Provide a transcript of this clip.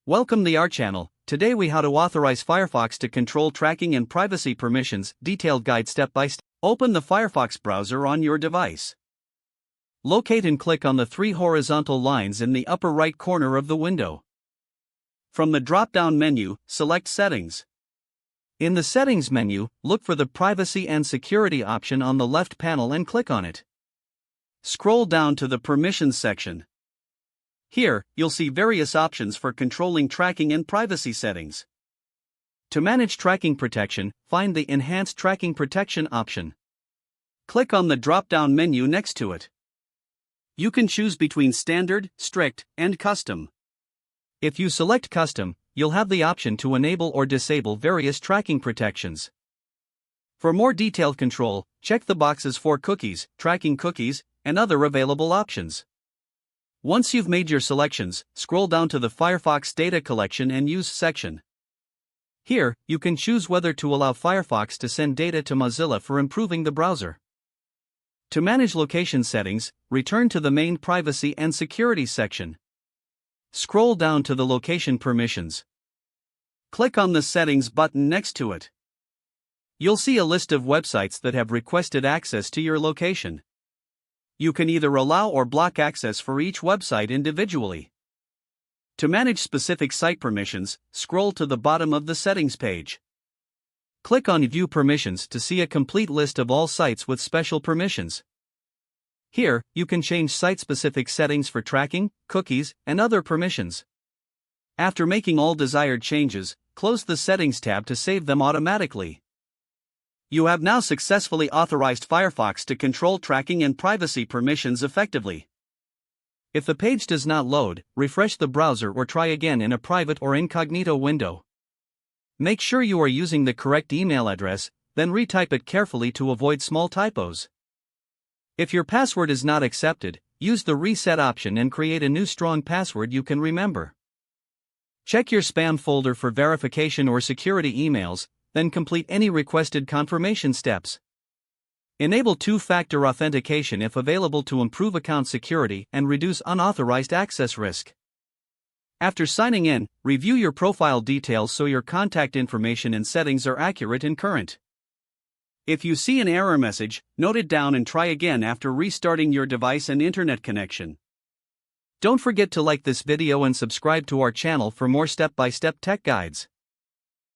Welcome to our channel. Today we how to authorize Firefox to control tracking and privacy permissions, detailed guide step by step. Open the Firefox browser on your device. Locate and click on the three horizontal lines in the upper right corner of the window. From the drop-down menu, select Settings. In the Settings menu, look for the Privacy and Security option on the left panel and click on it. Scroll down to the Permissions section. Here, you'll see various options for controlling tracking and privacy settings. To manage tracking protection, find the Enhanced Tracking Protection option. Click on the drop-down menu next to it. You can choose between Standard, Strict, and Custom. If you select Custom, you'll have the option to enable or disable various tracking protections. For more detailed control, check the boxes for cookies, tracking cookies, and other available options. Once you've made your selections, scroll down to the Firefox Data Collection and Use section. Here, you can choose whether to allow Firefox to send data to Mozilla for improving the browser. To manage location settings, return to the main Privacy and Security section. Scroll down to the Location Permissions. Click on the Settings button next to it. You'll see a list of websites that have requested access to your location. You can either allow or block access for each website individually. To manage specific site permissions, scroll to the bottom of the settings page. Click on View Permissions to see a complete list of all sites with special permissions. Here, you can change site-specific settings for tracking, cookies, and other permissions. After making all desired changes, close the Settings tab to save them automatically. You have now successfully authorized Firefox to control tracking and privacy permissions effectively. If the page does not load, refresh the browser or try again in a private or incognito window. Make sure you are using the correct email address, then retype it carefully to avoid small typos. If your password is not accepted, use the Reset option and create a new strong password you can remember. Check your spam folder for verification or security emails, then complete any requested confirmation steps. Enable two-factor authentication if available to improve account security and reduce unauthorized access risk. After signing in, review your profile details so your contact information and settings are accurate and current. If you see an error message, note it down and try again after restarting your device and internet connection. Don't forget to like this video and subscribe to our channel for more step-by-step tech guides.